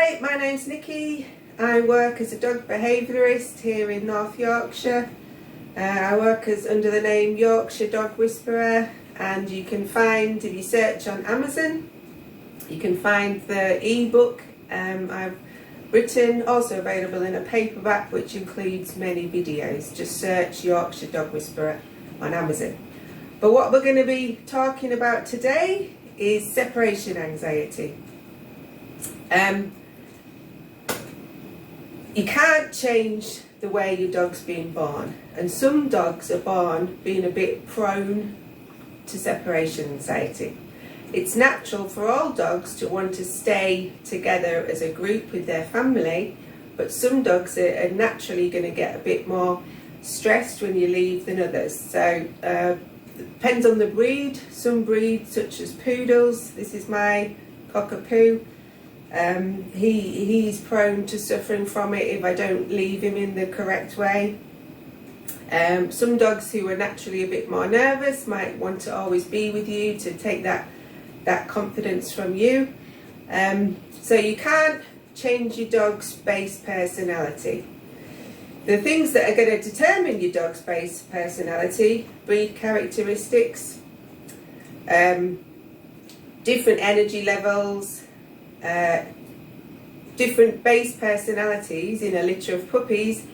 Hi, my name's Nikki. I work as a dog behaviourist here in North Yorkshire. I work under the name Yorkshire Dog Whisperer, and you can find, if you search on Amazon, you can find the ebook I've written, also available in a paperback, which includes many videos. Just search Yorkshire Dog Whisperer on Amazon. But what we're going to be talking about today is separation anxiety. You can't change the way your dog's being born, and some dogs are born being a bit prone to separation anxiety. It's natural for all dogs to want to stay together as a group with their family, but some dogs are naturally going to get a bit more stressed when you leave than others. So depends on the breed. Some breeds, such as poodles, this is my cockapoo, he's prone to suffering from it if I don't leave him in the correct way. Some dogs who are naturally a bit more nervous might want to always be with you to take that confidence from you. So you can't change your dog's base personality. The things that are going to determine your dog's base personality: breed characteristics, different energy levels, different base personalities in a litter of puppies.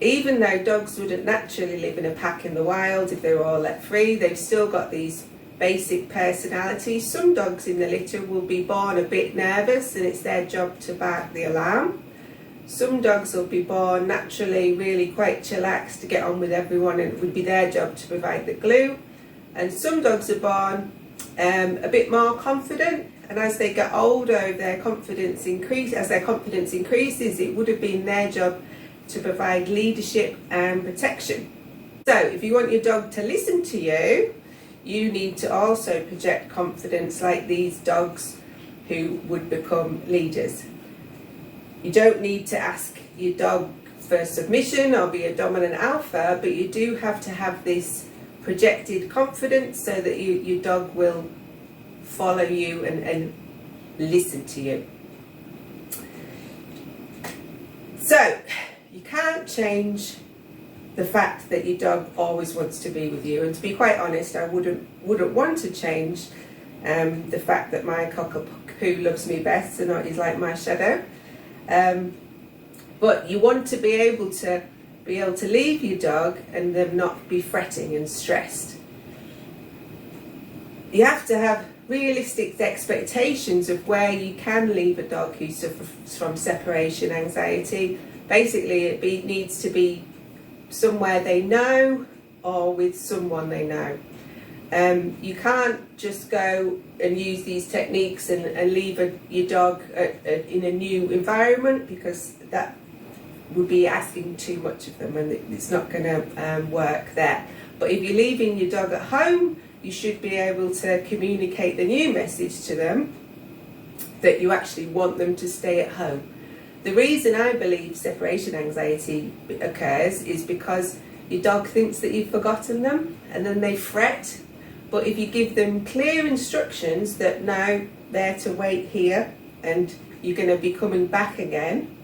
Even though dogs wouldn't naturally live in a pack in the wild if they were all let free, they've still got these basic personalities. Some dogs in the litter will be born a bit nervous and it's their job to bark the alarm. Some dogs will be born naturally really quite chillaxed to get on with everyone, and it would be their job to provide the glue. And some dogs are born a bit more confident, and as they get older, as their confidence increases, it would have been their job to provide leadership and protection. So if you want your dog to listen to you, you need to also project confidence like these dogs who would become leaders. You don't need to ask your dog for submission or be a dominant alpha, but you do have to have this projected confidence so that your dog will follow you and listen to you. So you can't change the fact that your dog always wants to be with you, and to be quite honest, I wouldn't want to change the fact that my cockapoo loves me best and he's like my shadow. But you want to be able to leave your dog and them not be fretting and stressed. You have to have realistic expectations of where you can leave a dog who suffers from separation anxiety. Basically, it needs to be somewhere they know or with someone they know. You can't just go and use these techniques and leave your dog in a new environment, because that would be asking too much of them and it's not going to work there. But if you're leaving your dog at home, you should be able to communicate the new message to them that you actually want them to stay at home. The reason I believe separation anxiety occurs is because your dog thinks that you've forgotten them and then they fret. But if you give them clear instructions that now they're to wait here and you're going to be coming back again,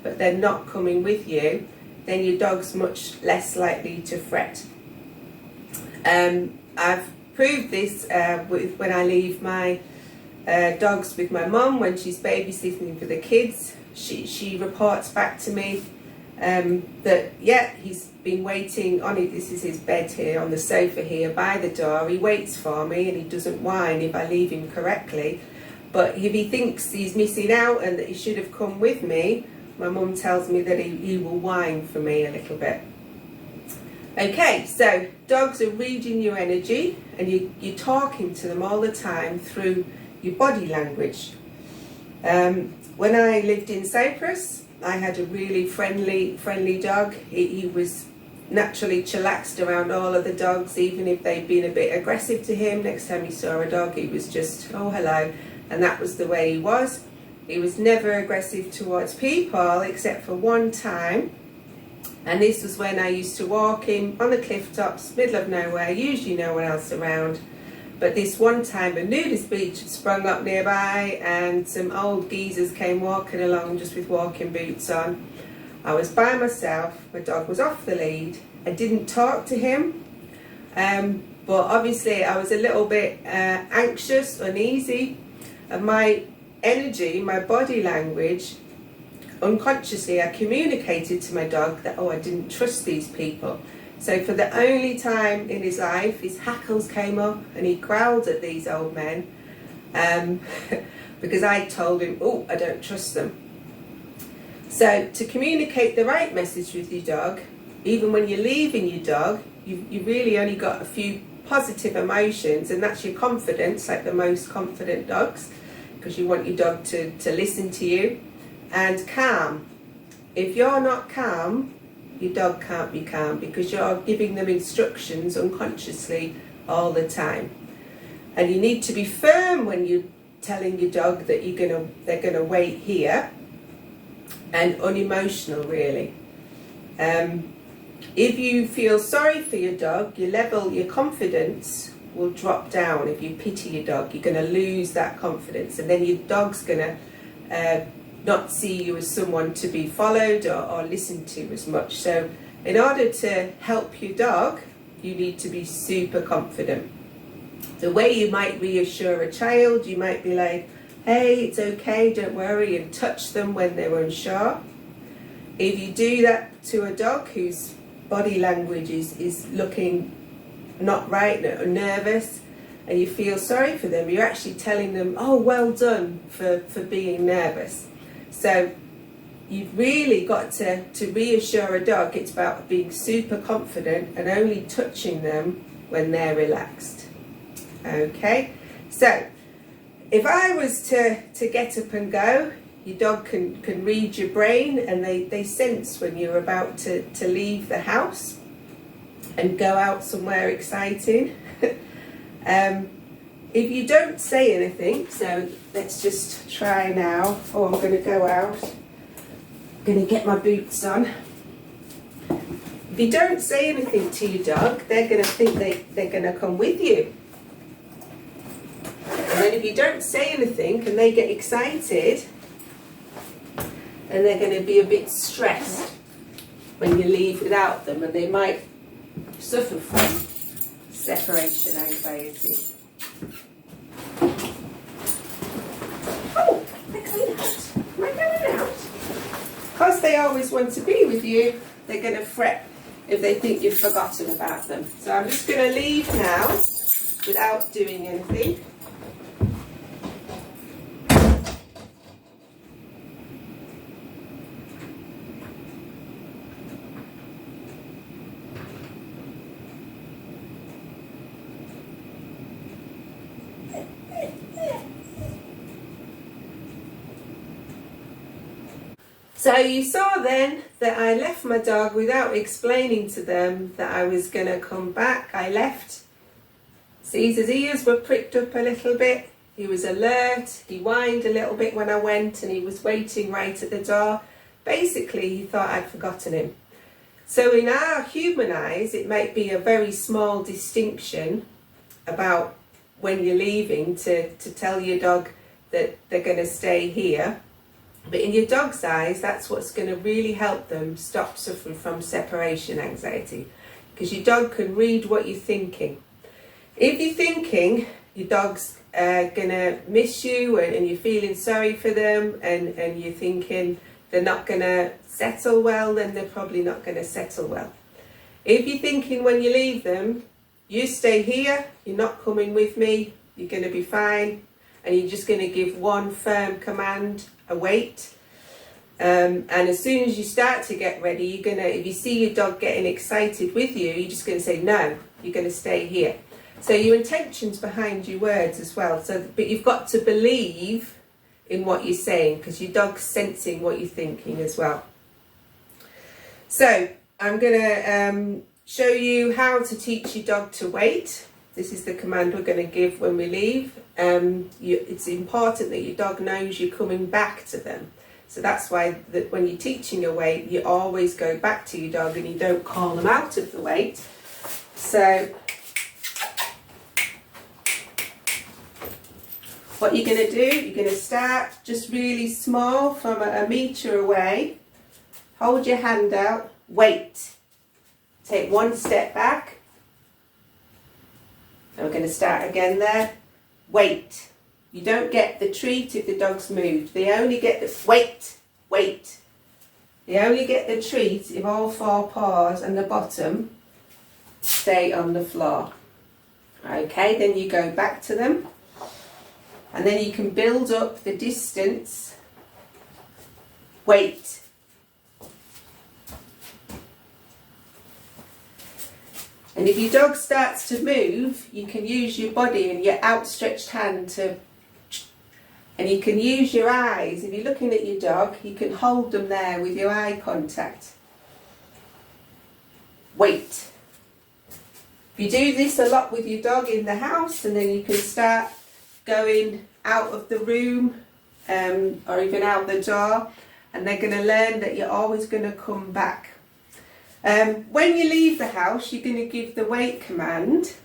but they're not coming with you, then your dog's much less likely to fret. I've proved this when I leave my dogs with my mum when she's babysitting for the kids. She reports back to me that he's been waiting on it. This is his bed here on the sofa here by the door. He waits for me and he doesn't whine if I leave him correctly. But if he thinks he's missing out and that he should have come with me, my mum tells me that he will whine for me a little bit. Okay, so dogs are reading your energy and you're talking to them all the time through your body language. When I lived in Cyprus, I had a really friendly dog. He was naturally chillaxed around all of the dogs, even if they'd been a bit aggressive to him. Next time he saw a dog, he was just, oh, hello. And that was the way he was. He was never aggressive towards people, except for one time. And this was when I used to walk him on the cliff tops, middle of nowhere, usually no one else around. But this one time a nudist beach had sprung up nearby and some old geezers came walking along just with walking boots on. I was by myself, my dog was off the lead. I didn't talk to him, but obviously I was a little bit anxious, uneasy, and my energy, my body language, unconsciously I communicated to my dog that, oh, I didn't trust these people. So for the only time in his life, his hackles came up and he growled at these old men because I told him, oh, I don't trust them. So to communicate the right message with your dog, even when you're leaving your dog, you really only got a few positive emotions, and that's your confidence, like the most confident dogs, because you want your dog to listen to you, and calm. If you're not calm, your dog can't be calm because you're giving them instructions unconsciously all the time. And you need to be firm when you're telling your dog that they're gonna wait here, and unemotional really. If you feel sorry for your dog, your confidence will drop down. If you pity your dog, you're going to lose that confidence, and then your dog's going to not see you as someone to be followed or listened to as much. So in order to help your dog, you need to be super confident. The way you might reassure a child, you might be like, hey, it's okay, don't worry, and touch them when they're unsure. If you do that to a dog whose body language is looking not right or nervous, and you feel sorry for them, you're actually telling them, oh, well done for being nervous. So you've really got to reassure a dog. It's about being super confident and only touching them when they're relaxed. Okay, so if I was to get up and go, your dog can read your brain, and they sense when you're about to leave the house and go out somewhere exciting. If you don't say anything, so let's just try now. Oh, I'm going to go out. I'm going to get my boots on. If you don't say anything to your dog, they're going to think they're going to come with you. And then if you don't say anything and they get excited, and they're going to be a bit stressed when you leave without them, and they might suffer from separation anxiety. Oh, they're going out. Am I going out? Because they always want to be with you, they're going to fret if they think you've forgotten about them. So I'm just going to leave now without doing anything. So you saw then that I left my dog without explaining to them that I was going to come back. I left. Caesar's ears were pricked up a little bit. He was alert. He whined a little bit when I went, and he was waiting right at the door. Basically, he thought I'd forgotten him. So in our human eyes, it might be a very small distinction about when you're leaving to tell your dog that they're going to stay here. But in your dog's eyes, that's what's going to really help them stop suffering from separation anxiety, because your dog can read what you're thinking. If you're thinking your dog's going to miss you, and you're feeling sorry for them, and you're thinking they're not going to settle well, then they're probably not going to settle well. If you're thinking when you leave them, you stay here, you're not coming with me, you're going to be fine, and you're just going to give one firm command, a wait, and as soon as you start to get ready, you're gonna, if you see your dog getting excited with you, you're just going to say no, you're going to stay here. So your intention's behind your words as well. So, but you've got to believe in what you're saying, because your dog's sensing what you're thinking as well. So I'm going to show you how to teach your dog to wait. This is the command we're going to give when we leave. It's important that your dog knows you're coming back to them. So that's why that when you're teaching a wait, you always go back to your dog and you don't call them out of the wait. So What you're going to do, you're going to start just really small from a metre away. Hold your hand out, wait. Take one step back. And we're going to start again there. Wait. You don't get the treat if the dog's moved. They only get the wait, wait. They only get the treat if all four paws and the bottom stay on the floor. Okay, then you go back to them. And then you can build up the distance. Wait. And if your dog starts to move, you can use your body and your outstretched hand to, and you can use your eyes. If you're looking at your dog, you can hold them there with your eye contact. Wait. If you do this a lot with your dog in the house, and then you can start going out of the room or even out the door, and they're going to learn that you're always going to come back. When you leave the house, you're going to give the wait command,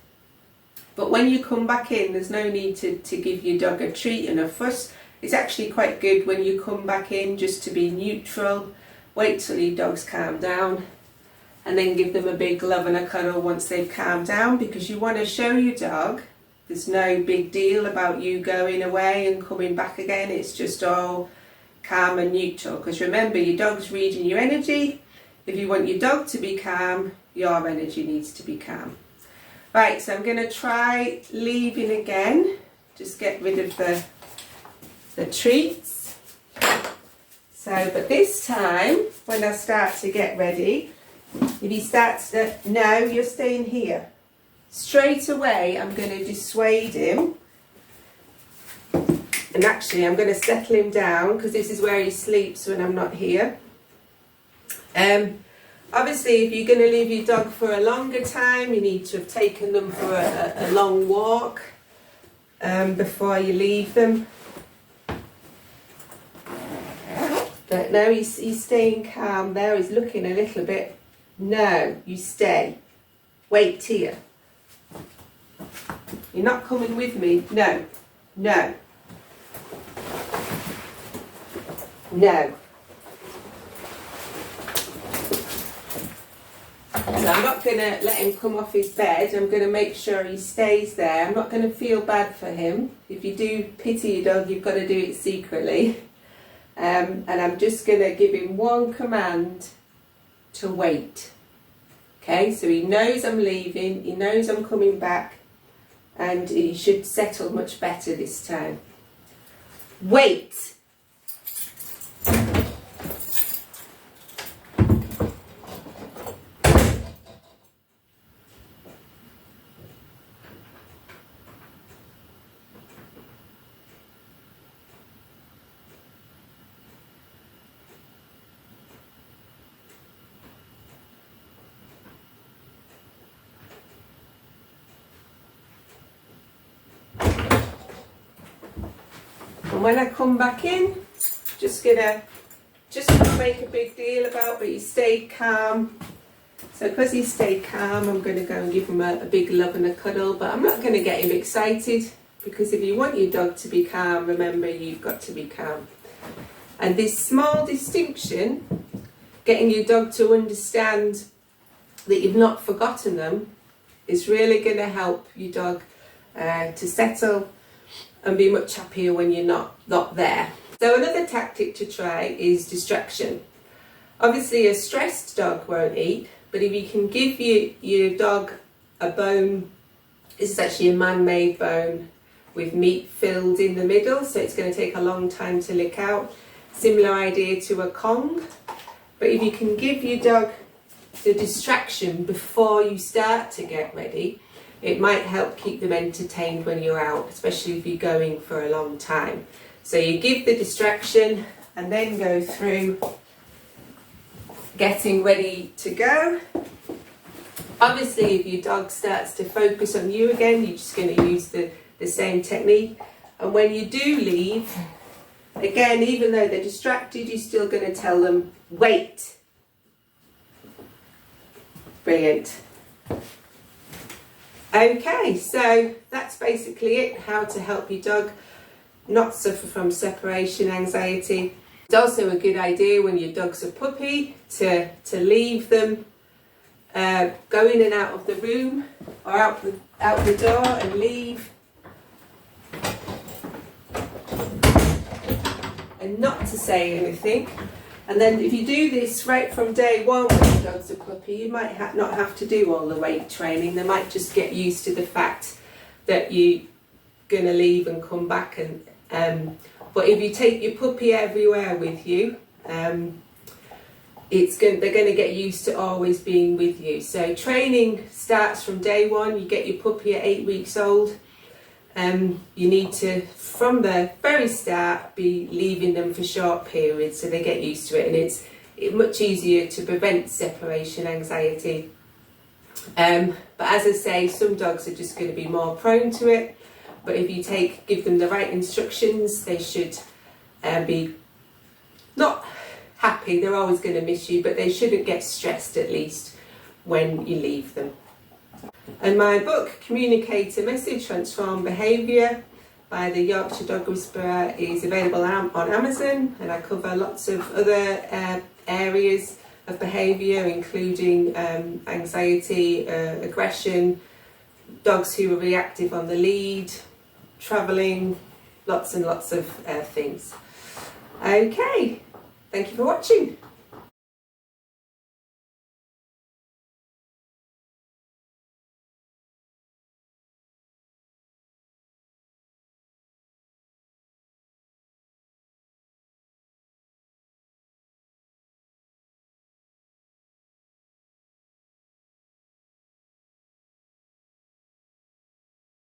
but when you come back in, there's no need to give your dog a treat and a fuss. It's actually quite good when you come back in just to be neutral, wait till your dogs calm down, and then give them a big love and a cuddle once they've calmed down, because you want to show your dog there's no big deal about you going away and coming back again. It's just all calm and neutral, because remember, your dog's reading your energy. If you want your dog to be calm, your energy needs to be calm. Right, so I'm going to try leaving again. Just get rid of the treats. So, but this time, when I start to get ready, if he starts to, no, you're staying here. Straight away, I'm going to dissuade him. And actually, I'm going to settle him down, because this is where he sleeps when I'm not here. Obviously, if you're going to leave your dog for a longer time, you need to have taken them for a long walk before you leave them. But no, he's staying calm there. He's looking a little bit. No, you stay. Wait here. You're not coming with me. No, no, no. So I'm not going to let him come off his bed. I'm going to make sure he stays there. I'm not going to feel bad for him. If you do pity your dog, you've got to do it secretly. And I'm just going to give him one command to wait. Okay, so he knows I'm leaving, he knows I'm coming back, and he should settle much better this time. Wait. And when I come back in, just not make a big deal about, but he stayed calm. So because he stayed calm, I'm going to go and give him a big love and a cuddle, but I'm not going to get him excited, because if you want your dog to be calm, remember, you've got to be calm. And this small distinction, getting your dog to understand that you've not forgotten them, is really going to help your dog to settle and be much happier when you're not there. So another tactic to try is distraction. Obviously a stressed dog won't eat, but if you can give your dog a bone, this is actually a man-made bone with meat filled in the middle, so it's going to take a long time to lick out. Similar idea to a Kong, but if you can give your dog the distraction before you start to get ready, it might help keep them entertained when you're out, especially if you're going for a long time. So you give the distraction and then go through getting ready to go. Obviously, if your dog starts to focus on you again, you're just going to use the same technique. And when you do leave, again, even though they're distracted, you're still going to tell them, wait. Brilliant. Okay, so that's basically it, how to help your dog not suffer from separation anxiety. It's also a good idea when your dog's a puppy to leave them go in and out of the room or out the door and leave, and not to say anything. And then if you do this right from day one when the dog's a puppy, you might not have to do all the weight training. They might just get used to the fact that you're going to leave and come back. And but if you take your puppy everywhere with you, they're going to get used to always being with you. So training starts from day one. You get your puppy at 8 weeks old. You need to, from the very start, be leaving them for short periods so they get used to it, and it's much easier to prevent separation anxiety. But as I say, some dogs are just going to be more prone to it. But if you give them the right instructions, they should be not happy. They're always going to miss you, but they shouldn't get stressed, at least when you leave them. And my book, Communicate a Message, Transform Behaviour by the Yorkshire Dog Whisperer, is available on Amazon, and I cover lots of other areas of behaviour, including anxiety, aggression, dogs who are reactive on the lead, travelling, lots and lots of things. Okay, thank you for watching.